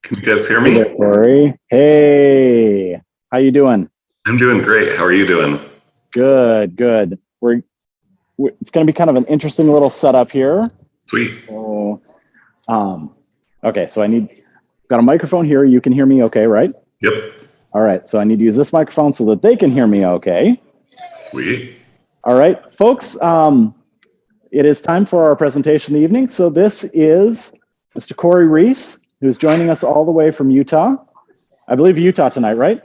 Can you guys hear Hey me? there, Cory. Hey, how you doing? I'm doing great. How are you doing? Good, good. It's going to be kind of an interesting little setup here. Sweet. So, um, okay, so got a microphone here. You can hear me okay, right? Yep. All right, so I need to use this microphone so that they can hear me okay. Sweet. All right, folks, it is time for our presentation of the evening. So this is Mr. Cory Reese, who's joining us all the way from Utah. I believe Utah tonight, right?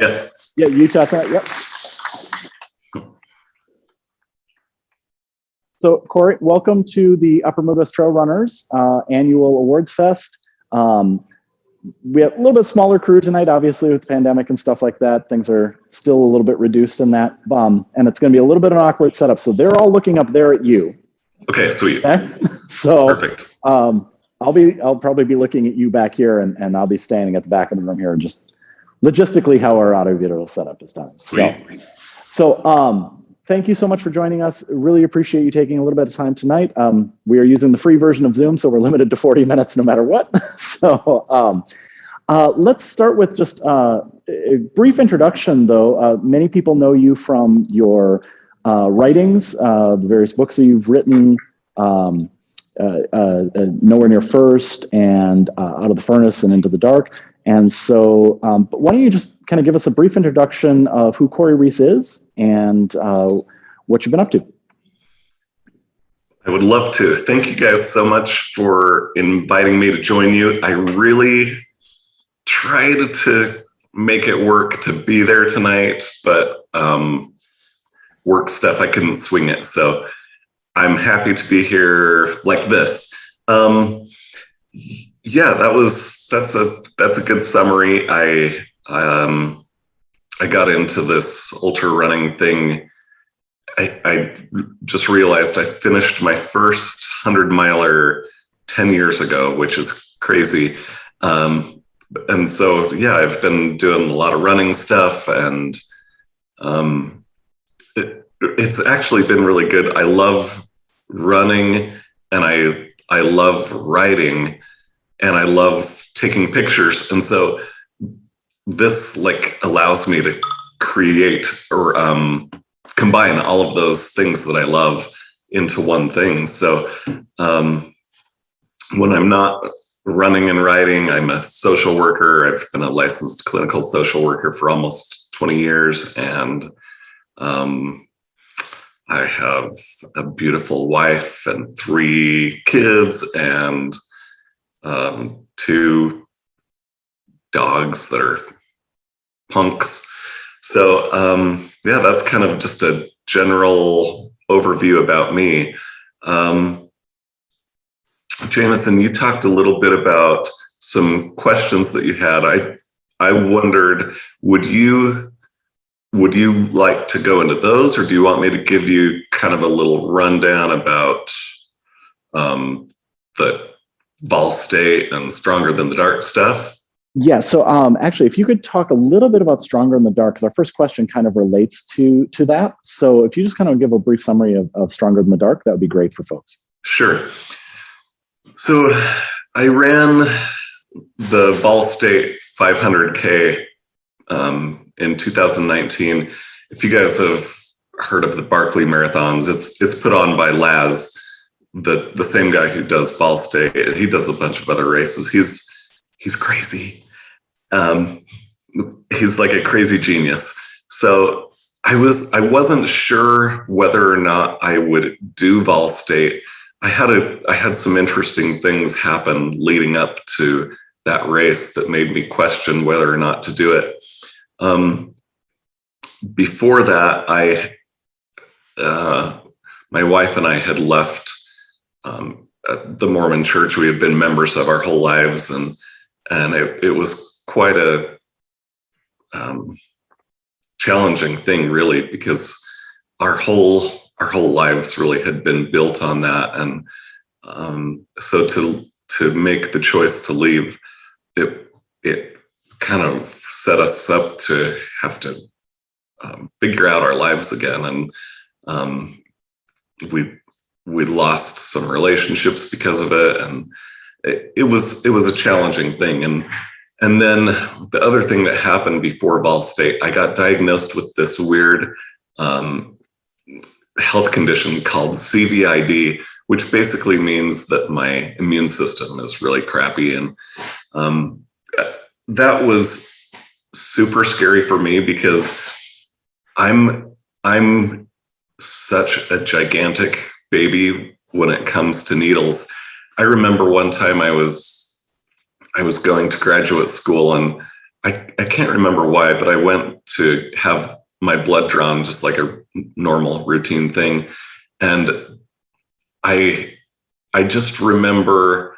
Yes. Yeah, Utah tonight, yep. So, Cory, welcome to the Upper Midwest Trail Runners annual Awards Fest. We have a little bit smaller crew tonight, obviously, with the pandemic and stuff like that. Things are still a little bit reduced in that. And it's going to be a little bit of an awkward setup. So they're all looking up there at you. Okay, sweet. Okay? So Perfect. I'll probably be looking at you back here, and I'll be standing at the back of the room here, just logistically how our audio-video setup is done. Sweet. So thank you so much for joining us. Really appreciate you taking a little bit of time tonight. We are using the free version of Zoom, so we're limited to 40 minutes no matter what. So let's start with just a brief introduction, though. Many people know you from your writings, the various books that you've written, Nowhere Near First, and Out of the Furnace and Into the Dark. And so, but why don't you just kind of give us a brief introduction of who Cory Reese is and what you've been up to? I would love to. Thank you guys so much for inviting me to join you. I really tried to make it work to be there tonight, but work stuff, I couldn't swing it. So I'm happy to be here like this. Yeah, that's a good summary. I got into this ultra running thing. I just realized I finished my first 100-miler 10 years ago, which is crazy. And so, yeah, I've been doing a lot of running stuff, and it's actually been really good. I love running, and I love writing, and I love taking pictures. And so this allows me to create or combine all of those things that I love into one thing. So when I'm not running and writing, I'm a social worker. I've been a licensed clinical social worker for almost 20 years. And I have a beautiful wife and 3 kids and 2 dogs that are punks. So yeah, that's kind of just a general overview about me. Jameson, you talked a little bit about some questions that you had. I wondered, would you like to go into those, or do you want me to give you kind of a little rundown about the Vol State and Stronger Than the Dark stuff? Yeah, so actually, if you could talk a little bit about Stronger in the Dark, because our first question kind of relates to that. So if you just kind of give a brief summary of Stronger Than the Dark, that would be great for folks. Sure. So I ran the Vol State 500K in 2019. If you guys have heard of the Barkley Marathons, it's put on by Laz, the same guy who does Vol State. He does a bunch of other races. He's crazy. He's like a crazy genius. So I wasn't sure whether or not I would do Vol State. I had some interesting things happen leading up to that race that made me question whether or not to do it. Before that, my wife and I had left the Mormon Church. We had been members of our whole lives, and it was quite a challenging thing, really, because our whole lives really had been built on that. And so to make the choice to leave, it kind of set us up to have to figure out our lives again. And we lost some relationships because of it, and it was a challenging thing. And then the other thing that happened before Ball State, I got diagnosed with this weird health condition called CVID, which basically means that my immune system is really crappy. And that was super scary for me because I'm such a gigantic baby when it comes to needles. I remember one time I was going to graduate school, and I can't remember why, but I went to have my blood drawn, just like a normal routine thing. And I just remember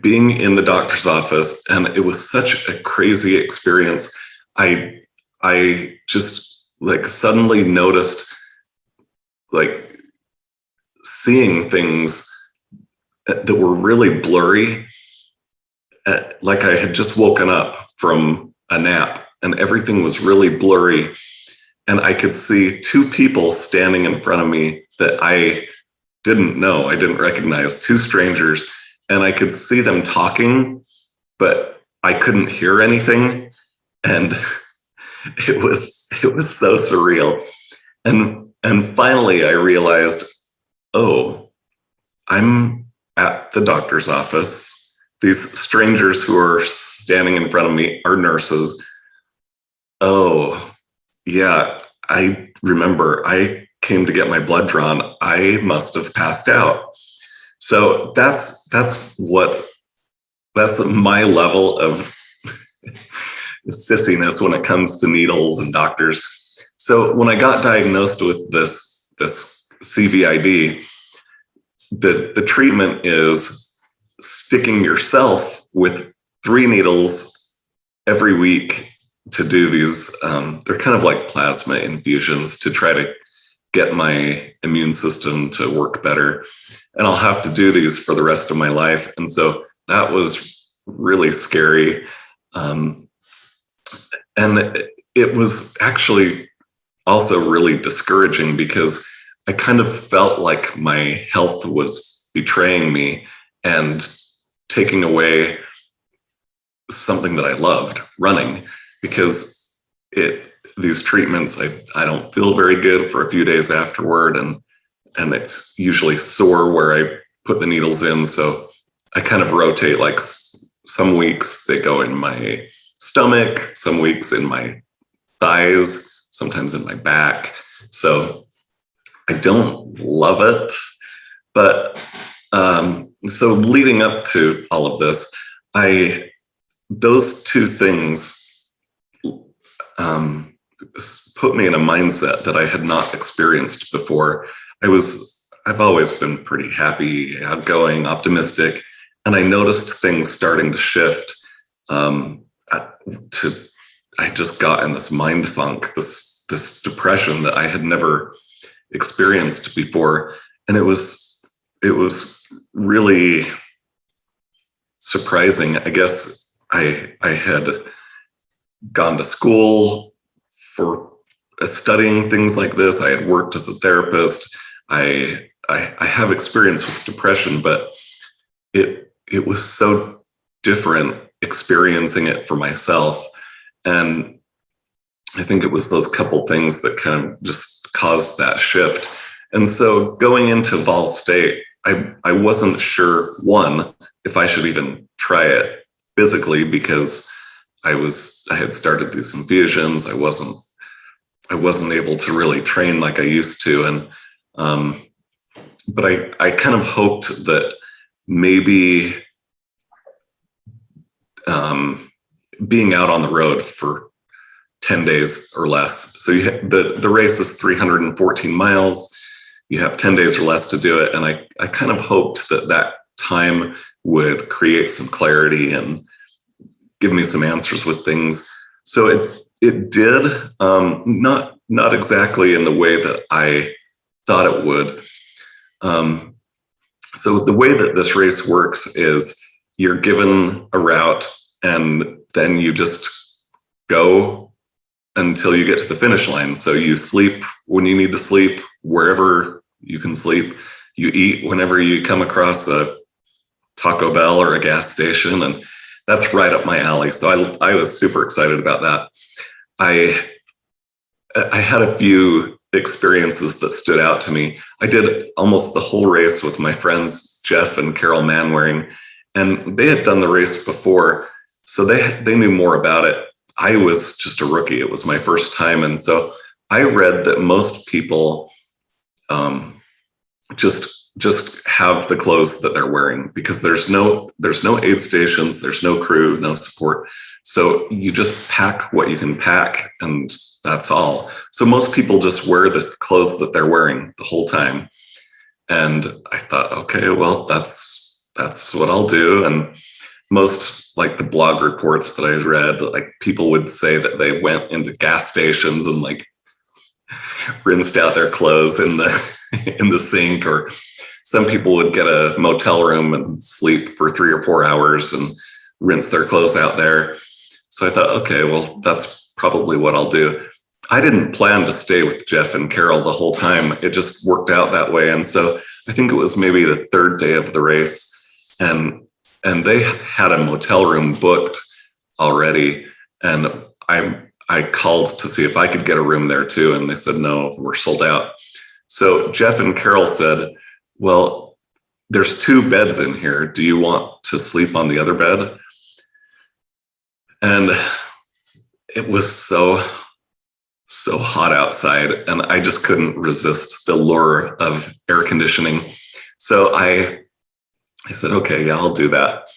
being in the doctor's office, and it was such a crazy experience. I just like suddenly noticed like seeing things that were really blurry, like I had just woken up from a nap and everything was really blurry. And I could see two people standing in front of me that I didn't know, I didn't recognize, two strangers. And I could see them talking, but I couldn't hear anything. And it was so surreal. And finally I realized, oh, I'm at the doctor's office. These strangers who are standing in front of me are nurses. Oh, yeah, I remember I came to get my blood drawn. I must have passed out. So that's my level of sissiness when it comes to needles and doctors. So when I got diagnosed with this CVID, the treatment is sticking yourself with 3 needles every week to do these. They're kind of like plasma infusions to try to get my immune system to work better. And I'll have to do these for the rest of my life. And so that was really scary. And it was actually also really discouraging because I kind of felt like my health was betraying me and taking away something that I loved, running, because these treatments, I don't feel very good for a few days afterward, and it's usually sore where I put the needles in. So I kind of rotate, like some weeks they go in my stomach, some weeks in my thighs, sometimes in my back. So I don't love it, but so leading up to all of this, those two things put me in a mindset that I had not experienced before. I've always been pretty happy, outgoing, optimistic, and I noticed things starting to shift. I just got in this mind funk, this depression that I had never experienced before, and it was really surprising. I guess I had gone to school for studying things like this. I had worked as a therapist. I have experience with depression, but it was so different experiencing it for myself. And I think it was those couple things that kind of just caused that shift. And so going into Ball State, I wasn't sure, one, if I should even try it physically, because I had started these infusions. I wasn't able to really train like I used to. And but I kind of hoped that maybe being out on the road for 10 days or less. So the race is 314 miles. You have 10 days or less to do it. And I kind of hoped that time would create some clarity and give me some answers with things. So it did, not exactly in the way that I thought it would. So the way that this race works is you're given a route and then you just go until you get to the finish line. So you sleep when you need to sleep, wherever you can sleep, you eat whenever you come across a Taco Bell or a gas station, and that's right up my alley. So I was super excited about that. I had a few experiences that stood out to me. I did almost the whole race with my friends Jeff and Carol Manwaring, and they had done the race before, so they knew more about it. I was just a rookie. It was my first time, and so I read that most people just have the clothes that they're wearing because there's no aid stations, there's no crew, no support. So you just pack what you can pack, and that's all. So most people just wear the clothes that they're wearing the whole time. And I thought, okay, well, that's what I'll do. And most, like, the blog reports that I read, like, people would say that they went into gas stations and like rinsed out their clothes in the sink, or some people would get a motel room and sleep for 3 or 4 hours and rinse their clothes out there. So I thought, okay, well, that's probably what I'll do. I didn't plan to stay with Jeff and Carol the whole time. It just worked out that way. And so I think it was maybe the third day of the race, and they had a motel room booked already. And I called to see if I could get a room there too. And they said, no, we're sold out. So Jeff and Carol said, well, there's 2 beds in here. Do you want to sleep on the other bed? And it was so hot outside, and I just couldn't resist the lure of air conditioning. So I said, okay, yeah, I'll do that.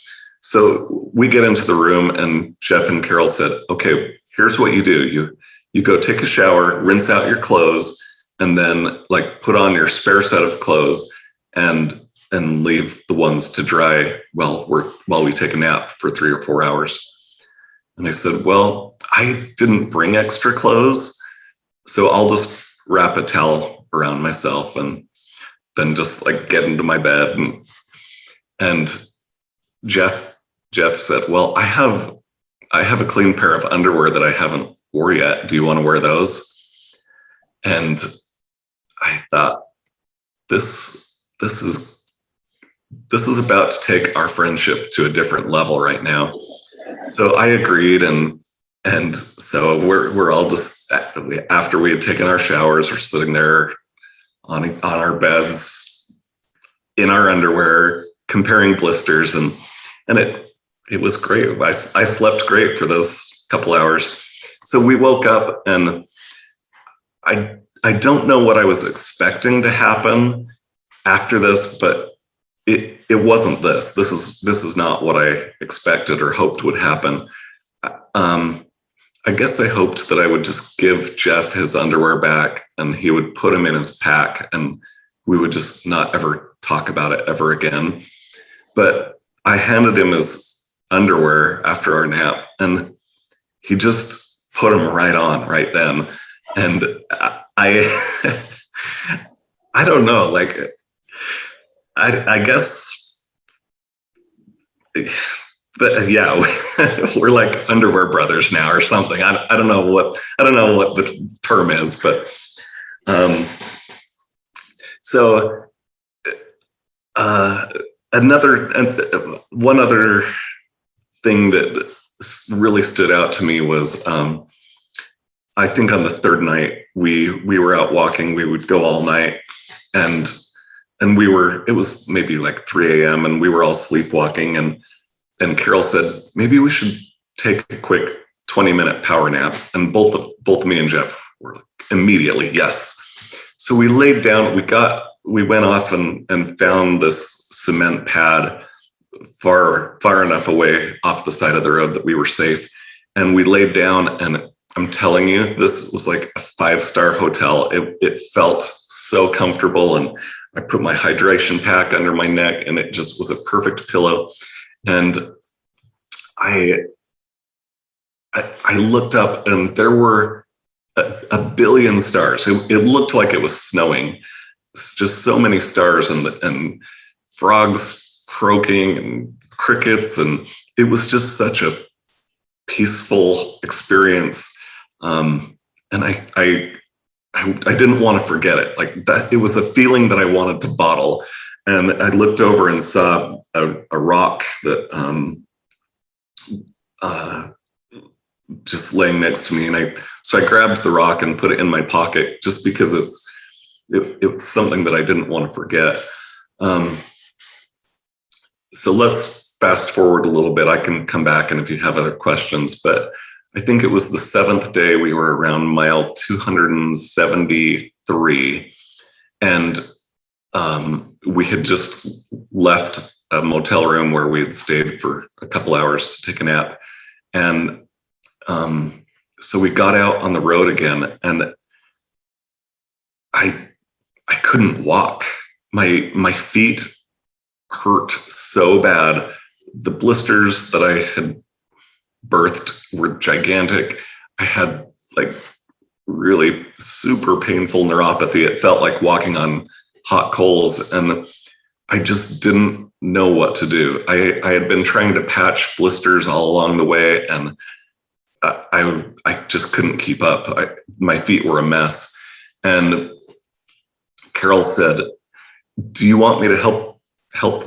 So we get into the room, and Jeff and Carol said, okay, here's what you do. You go take a shower, rinse out your clothes, and then, like, put on your spare set of clothes and leave the ones to dry while we take a nap for 3 or 4 hours. And I said, well, I didn't bring extra clothes, so I'll just wrap a towel around myself and then just, like, get into my bed. And Jeff said, well, I have a clean pair of underwear that I haven't wore yet. Do you want to wear those? And I thought, this is about to take our friendship to a different level right now. So I agreed, and so we're all just, after we had taken our showers, we're sitting there on our beds in our underwear, comparing blisters, and it was great. I slept great for those couple hours. So we woke up, and I don't know what I was expecting to happen after this, but it wasn't this. This is not what I expected or hoped would happen. I guess I hoped that I would just give Jeff his underwear back, and he would put them in his pack, and we would just not ever talk about it ever again. But I handed him his underwear after our nap, and he just put them right on right then. And I don't know, like, I guess, but yeah, we're like underwear brothers now or something. I don't know what the term is, but so one other thing that really stood out to me was, I think on the third night we were out walking. We would go all night, and it was maybe like 3 a.m. and we were all sleepwalking, and Carol said, maybe we should take a quick 20-minute power nap. And both me and Jeff were like, immediately, yes. So we laid down, we went off and found this cement pad far enough away off the side of the road that we were safe. And we laid down, and I'm telling you, this was like a 5-star hotel. It felt so comfortable, and I put my hydration pack under my neck, and it just was a perfect pillow. And I looked up, and there were a billion stars. It looked like it was snowing. It's just so many stars, and frogs croaking and crickets, and it was just such a peaceful experience. And I I didn't want to forget it. Like that, it was a feeling that I wanted to bottle. And I looked over and saw a rock that just laying next to me. And so I grabbed the rock and put it in my pocket just because it was something that I didn't want to forget. So let's fast forward a little bit. I can come back and if you have other questions, but I think it was the 7th day. We were around mile 273, and we had just left a motel room where we had stayed for a couple hours to take a nap. And so we got out on the road again, and I couldn't walk. My feet hurt so bad. The blisters that I had birthed were gigantic. I had like really super painful neuropathy. It felt like walking on hot coals, and I just didn't know what to do. I had been trying to patch blisters all along the way, and I just couldn't keep up. My feet were a mess. And Carol said, "Do you want me to help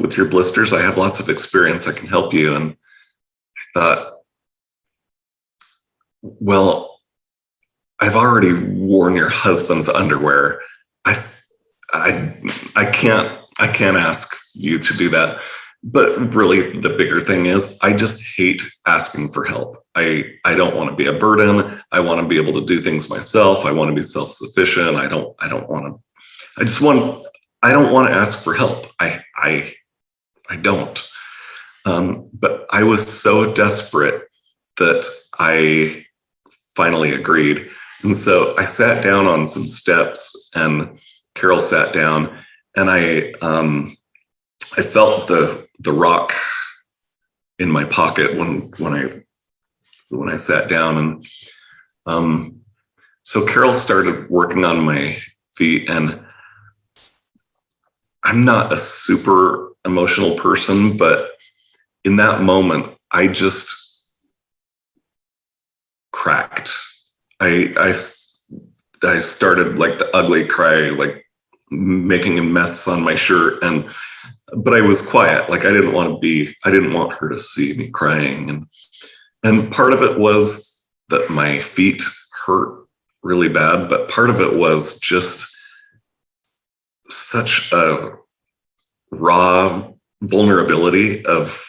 with your blisters? I have lots of experience. I can help you." And I thought, well, I've already worn your husband's underwear. I can't ask you to do that. But really, the bigger thing is I just hate asking for help. I don't want to be a burden. I want to be able to do things myself. I want to be self-sufficient. I don't want to ask for help. I don't. But I was so desperate that I finally agreed. And so I sat down on some steps, and Carol sat down, and I felt the rock in my pocket when I sat down. And so Carol started working on my feet, and I'm not a super emotional person, but in that moment, I just cracked. I started like the ugly cry, like making a mess on my shirt, but I was quiet. Like I didn't want her to see me crying. And part of it was that my feet hurt really bad, but part of it was just such a raw vulnerability of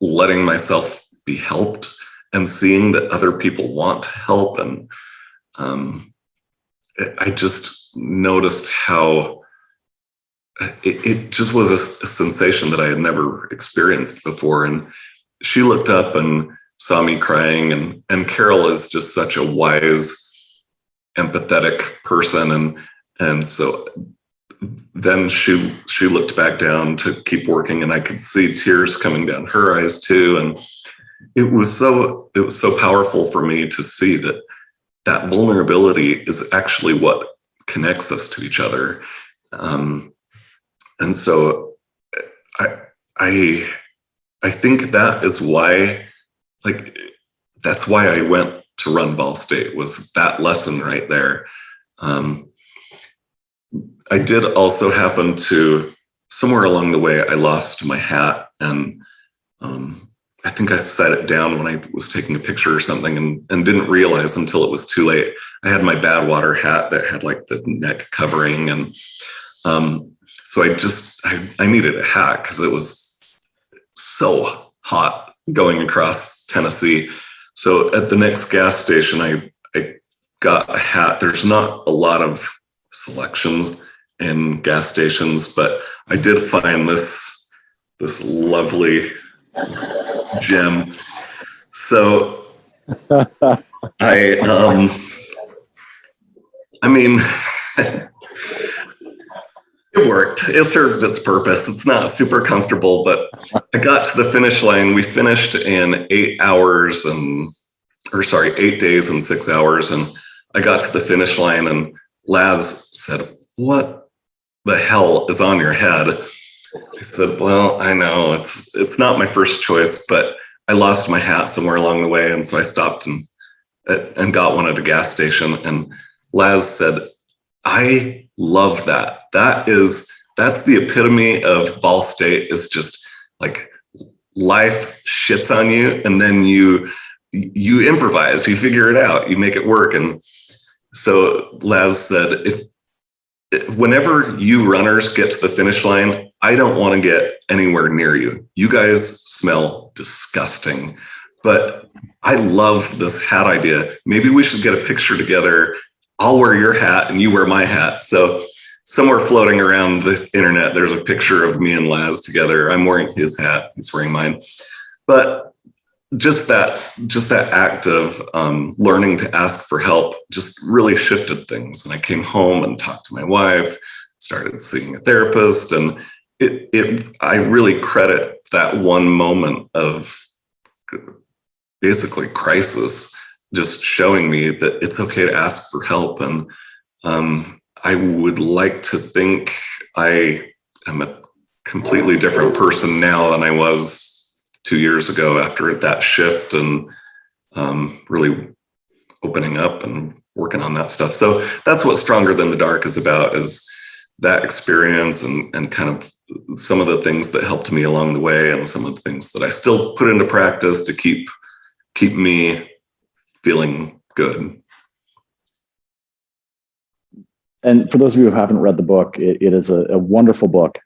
letting myself be helped and seeing that other people want to help. And I just noticed how it just was a sensation that I had never experienced before. And she looked up and saw me crying, and Carol is just such a wise, empathetic person. And so then she looked back down to keep working, and I could see tears coming down her eyes too. And it was so powerful for me to see that vulnerability is actually what connects us to each other. And so I think that is why, like, that's why I went to run Ball State, was that lesson right there. I did also happen to, somewhere along the way, I lost my hat, and I think I set it down when I was taking a picture or something, and didn't realize until it was too late. I had my Badwater hat that had like the neck covering, and so I needed a hat because it was so hot going across Tennessee. So at the next gas station, I got a hat. There's not a lot of selections in gas stations, but I did find this lovely gem. So I mean, it worked. It served its purpose. It's not super comfortable, but I got to the finish line. We finished in 8 days and 6 hours. And I got to the finish line, and Laz said, "What the hell is on your head?" I said, "Well, I know it's not my first choice, but I lost my hat somewhere along the way." And so I stopped and got one at a gas station. And Laz said, I love that. That's the epitome of Ball State, is just like life shits on you, and then you improvise, you figure it out, you make it work. And so Laz said, if whenever you runners get to the finish line, I don't want to get anywhere near you. You guys smell disgusting, but I love this hat idea. Maybe we should get a picture together. I'll wear your hat and you wear my hat. So somewhere floating around the internet, there's a picture of me and Laz together. I'm wearing his hat, he's wearing mine. But just that act of learning to ask for help just really shifted things. And I came home and talked to my wife, started seeing a therapist, and I really credit that one moment of basically crisis just showing me that it's okay to ask for help. And I would like to think I am a completely different person now than I was 2 years ago after that shift, and really opening up and working on that stuff. So that's what Stronger Than the Dark is about, is that experience and kind of some of the things that helped me along the way, and some of the things that I still put into practice to keep me feeling good. And for those of you who haven't read the book, it is a wonderful book.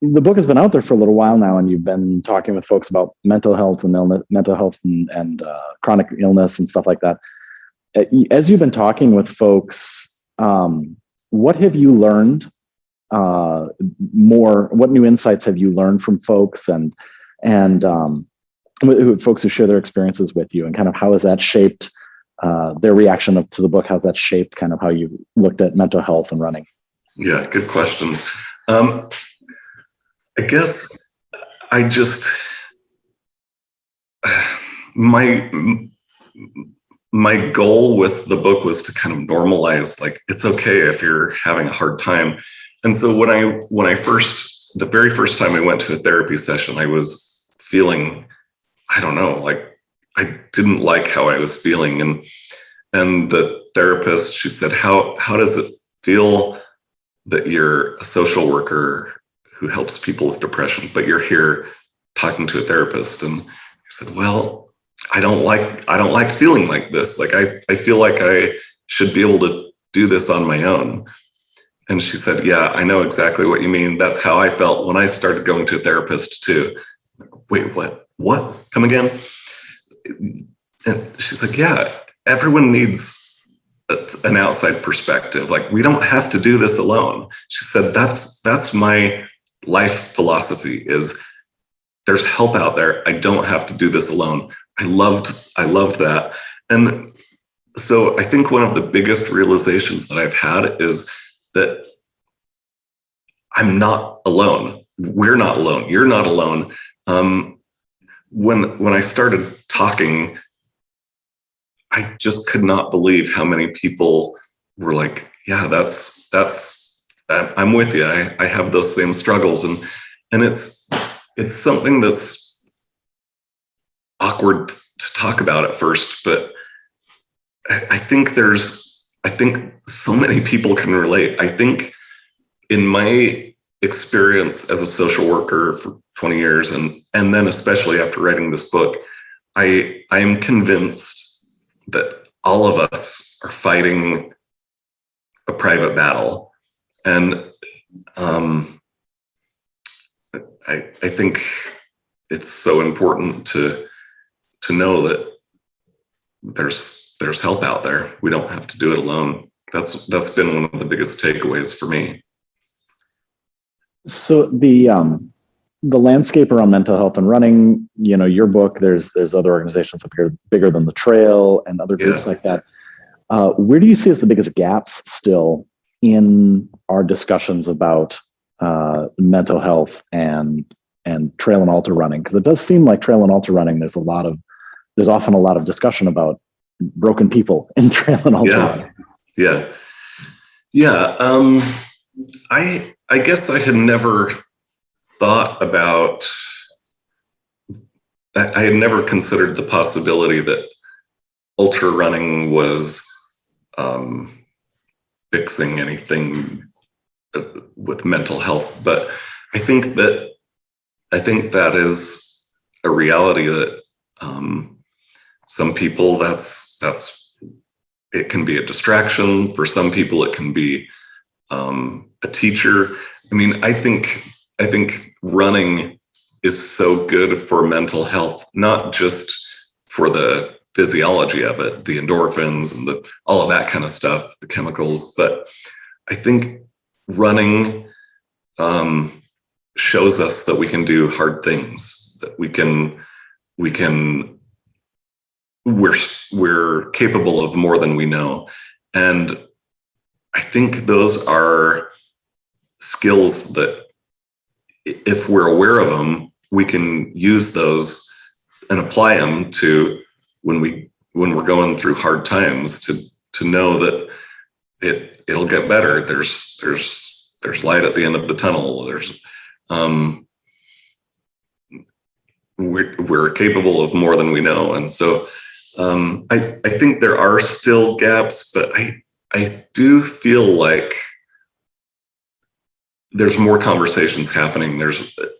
The book has been out there for a little while now, and you've been talking with folks about mental health and chronic illness and stuff like that. As you've been talking with folks, what have you learned more? What new insights have you learned from folks and folks who share their experiences with you, and kind of how has that shaped their reaction to the book? How's that shaped kind of how you looked at mental health and running? Yeah, good question. I guess my goal with the book was to kind of normalize, like, it's okay if you're having a hard time. And so the very first time I went to a therapy session, I was feeling, I don't know, like I didn't like how I was feeling. And the therapist, she said, how does it feel that you're a social worker who helps people with depression, but you're here talking to a therapist? And I said, well, I don't like feeling like this. Like I feel like I should be able to do this on my own. And she said, yeah, I know exactly what you mean. That's how I felt when I started going to a therapist too. Wait, what? Come again? And she's like, yeah, everyone needs an outside perspective. Like, we don't have to do this alone. She said, that's my life philosophy, is there's help out there. I don't have to do this alone. I loved that. And so I think one of the biggest realizations that I've had is that I'm not alone. We're not alone. You're not alone. When I started talking, I just could not believe how many people were like, yeah, I'm with you. I have those same struggles. And it's something that's awkward to talk about at first, but I think so many people can relate. I think in my experience as a social worker for 20 years, and then especially after writing this book, I am convinced that all of us are fighting a private battle. And I think it's so important to know that there's help out there. We don't have to do it alone. That's been one of the biggest takeaways for me. So the landscape around mental health and running, your book, there's other organizations up here bigger than the Trail and other groups like that. Where do you see as the biggest gaps still in our discussions about mental health and trail and ultra running? Because it does seem like trail and ultra running, there's often a lot of discussion about broken people in trail and ultra running. I guess I had never thought about, I had never considered the possibility that ultra running was fixing anything with mental health, but I think that is a reality that some people that's it can be a distraction. For some people, it can be a teacher. I mean, I think running is so good for mental health, not just for the physiology of it, the endorphins and all of that kind of stuff, the chemicals, but I think running shows us that we can do hard things, that we're capable of more than we know. And I think those are skills that if we're aware of them, we can use those and apply them to when we're going through hard times, to know that it'll get better. There's light at the end of the tunnel. We're capable of more than we know. And so I think there are still gaps, but I do feel like there's more conversations happening.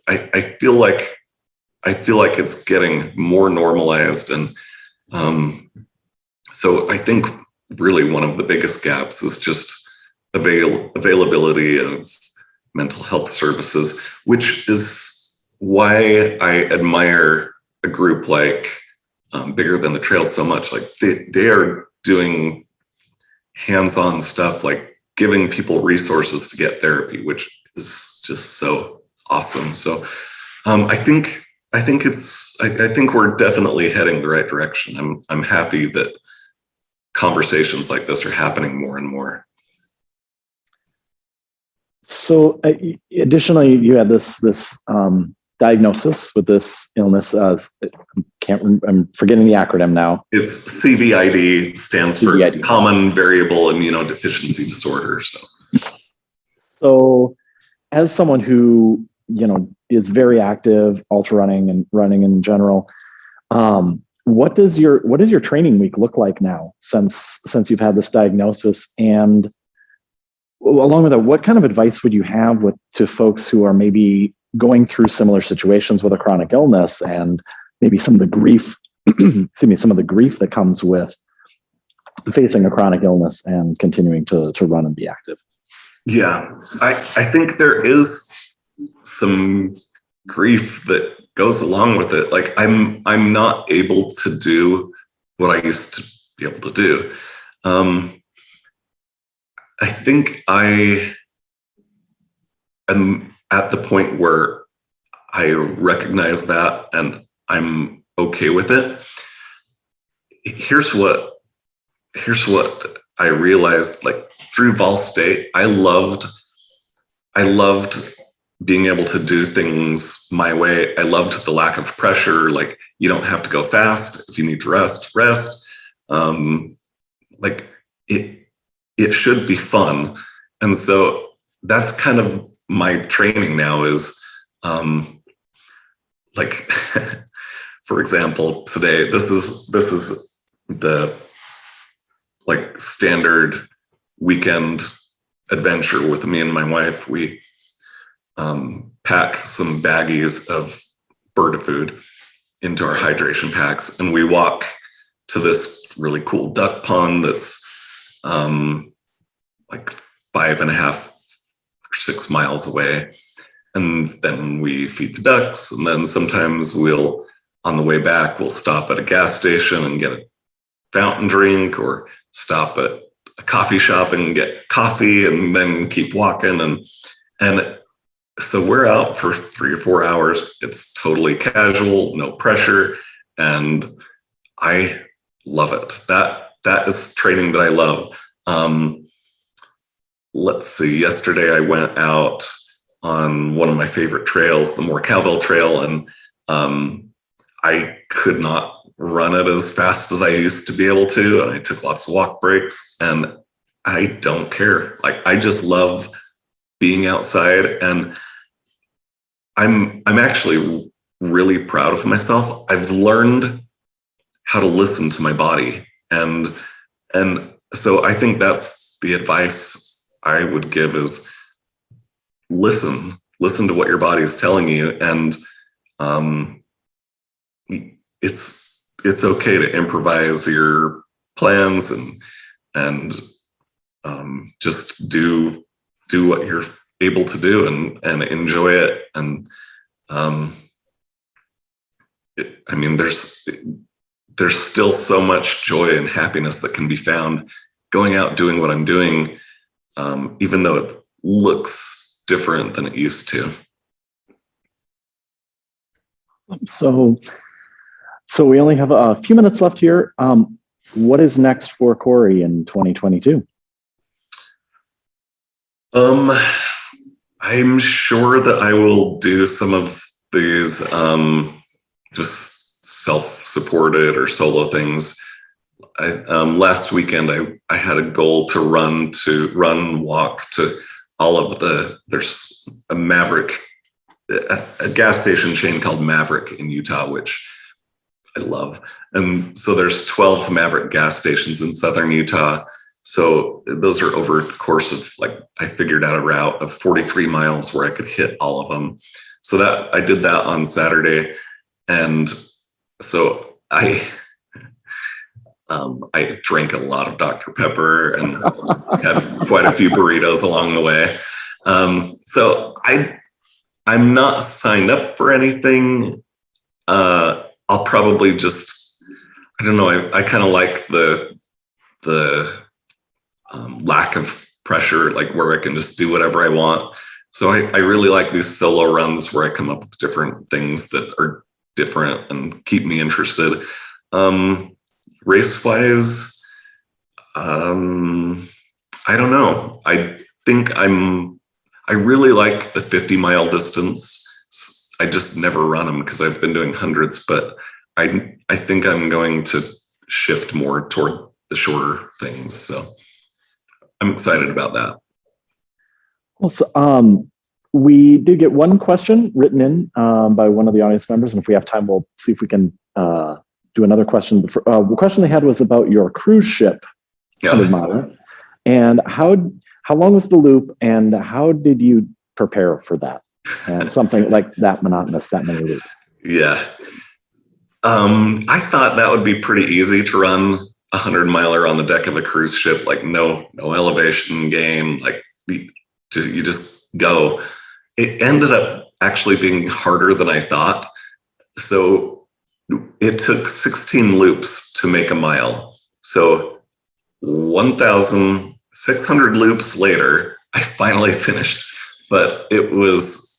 I feel like it's getting more normalized. And so I think really one of the biggest gaps is just availability of mental health services, which is why I admire a group like Bigger Than the Trail so much. Like they are doing hands-on stuff, like giving people resources to get therapy, which is just so awesome. So I think we're definitely heading the right direction. I'm happy that conversations like this are happening more and more. So additionally, you had this diagnosis with this illness. I'm forgetting the acronym now. It's CVID, stands for CVID. Common Variable Immunodeficiency Disorder. So as someone who, is very active, ultra running and running in general, what does your training week look like now since you've had this diagnosis? And along with that, what kind of advice would you have to folks who are maybe going through similar situations with a chronic illness, and maybe some of the grief, some of the grief that comes with facing a chronic illness and continuing to run and be active? Yeah, I think there is some grief that goes along with it. Like I'm not able to do what I used to be able to do. I think I am at the point where I recognize that and I'm okay with it. Here's what I realized, like through Vol State, I loved being able to do things my way. I loved the lack of pressure. Like you don't have to go fast. If you need to rest. Like it should be fun. And so that's kind of my training now is, like, for example, today, this is the like standard weekend adventure with me and my wife. We pack some baggies of bird food into our hydration packs, and we walk to this really cool duck pond that's like 5.5 or 6 miles away. And then we feed the ducks, and then sometimes on the way back, we'll stop at a gas station and get a fountain drink, or stop at a coffee shop and get coffee, and then keep walking. And so we're out for 3 or 4 hours. It's totally casual, no pressure. And I love it. That is training that I love. Let's see, yesterday I went out on one of my favorite trails, the Moore Cowbell Trail, and I could not run it as fast as I used to be able to, and I took lots of walk breaks, and I don't care. Like I just love being outside, and I'm actually really proud of myself. I've learned how to listen to my body And so I think that's the advice I would give is listen to what your body is telling you. And it's okay to improvise your plans and just do what you're able to do and enjoy it. And I mean, there's still so much joy and happiness that can be found going out doing what I'm doing, even though it looks different than it used to. So we only have a few minutes left here. What is next for Cory in 2022? I'm sure that I will do some of these just self-supported or solo things. Last weekend I had a goal to walk to all of there's a Maverick, a gas station chain called Maverick in Utah, which I love. And so there's 12 Maverick gas stations in southern Utah. So those are over the course of, like, I figured out a route of 43 miles where I could hit all of them. So that I did that on Saturday. And so I drank a lot of Dr. Pepper and had quite a few burritos along the way. So I'm not signed up for anything. I'll probably just, I don't know. I kind of like the lack of pressure, like where I can just do whatever I want. So I really like these solo runs where I come up with different things that are different and keep me interested. Race wise, I don't know. I think I really like the 50-mile distance. I just never run them because I've been doing hundreds, but I think I'm going to shift more toward the shorter things. So I'm excited about that. Well, so, we did get one question written in by one of the audience members, and if we have time, we'll see if we can do another question. The question they had was about your cruise ship, 100 miler, and how long was the loop, and how did you prepare for that? And something like that monotonous, that many loops. Yeah. I thought that would be pretty easy to run 100 miler on the deck of a cruise ship, like no elevation gain, like you just go. It ended up actually being harder than I thought. So it took 16 loops to make a mile. So 1,600 loops later, I finally finished, but it was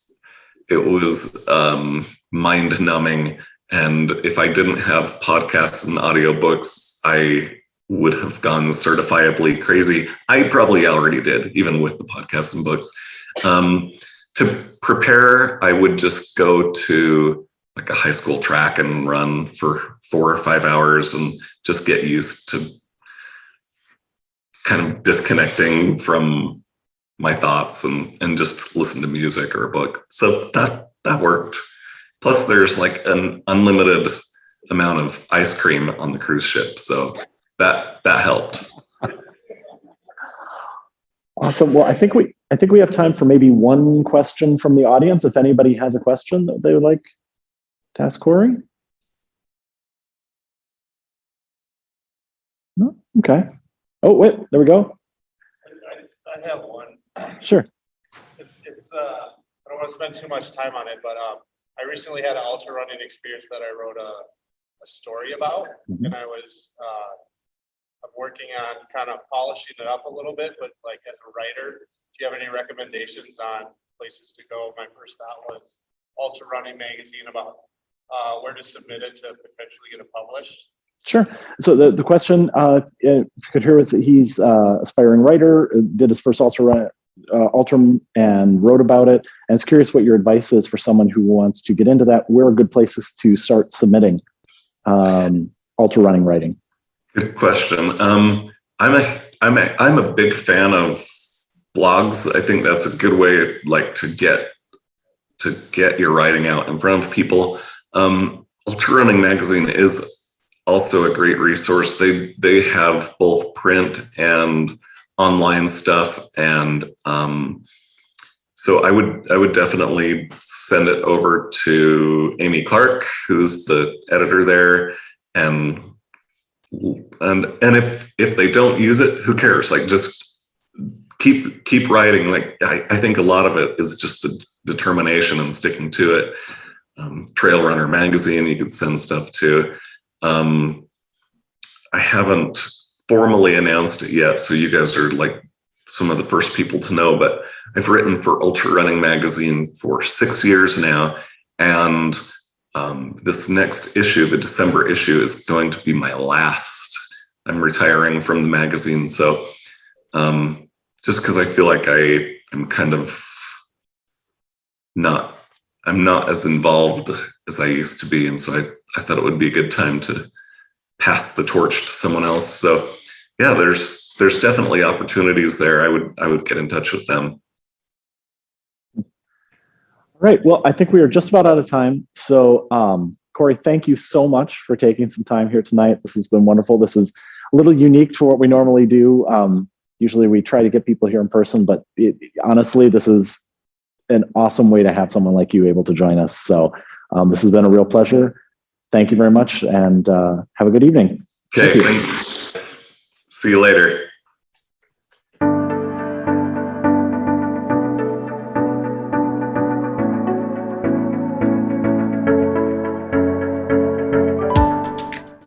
mind numbing. And if I didn't have podcasts and audiobooks, I would have gone certifiably crazy. I probably already did, even with the podcasts and books. To prepare, I would just go to like a high school track and run for 4 or 5 hours and just get used to kind of disconnecting from my thoughts and just listen to music or a book. So that worked. Plus there's like an unlimited amount of ice cream on the cruise ship. So that helped. Awesome. Well, I think we have time for maybe one question from the audience. If anybody has a question that they would like to ask Cory. No? Okay. Oh, wait, there we go. I have one. Sure. It's I don't want to spend too much time on it, but I recently had an ultra running experience that I wrote a story about, and I was I'm working on kind of polishing it up a little bit. But like as a writer, do you have any recommendations on places to go? My first thought was Ultra Running Magazine about where to submit it to potentially get it published. Sure. So the question, if you could hear, was he's aspiring writer, did his first ultra and wrote about it. And it's curious what your advice is for someone who wants to get into that. Where are good places to start submitting ultra running writing? Good question. I'm a big fan of blogs. I think that's a good way, like, to get your writing out in front of people. Ultra Running Magazine is also a great resource. They have both print and online stuff, and so I would definitely send it over to Amy Clark, who's the editor there, and if they don't use it, who cares? Like, just keep writing. Like, I think a lot of it is just the determination and sticking to it. Trail Runner magazine, you could send stuff to. I haven't formally announced it yet, so you guys are like some of the first people to know, but I've written for Ultra Running magazine for 6 years now, and this next issue, the December issue, is going to be my last. I'm retiring from the magazine, so just because I feel like I'm kind of I'm not as involved as I used to be, and so I thought it would be a good time to pass the torch to someone else. So yeah, there's definitely opportunities there. I would get in touch with them. All right. Well, I think we are just about out of time. So Cory, thank you so much for taking some time here tonight. This has been wonderful. This is a little unique to what we normally do. Usually we try to get people here in person, but honestly, this is an awesome way to have someone like you able to join us. So this has been a real pleasure. Thank you very much, and have a good evening. Okay, thanks. See you later.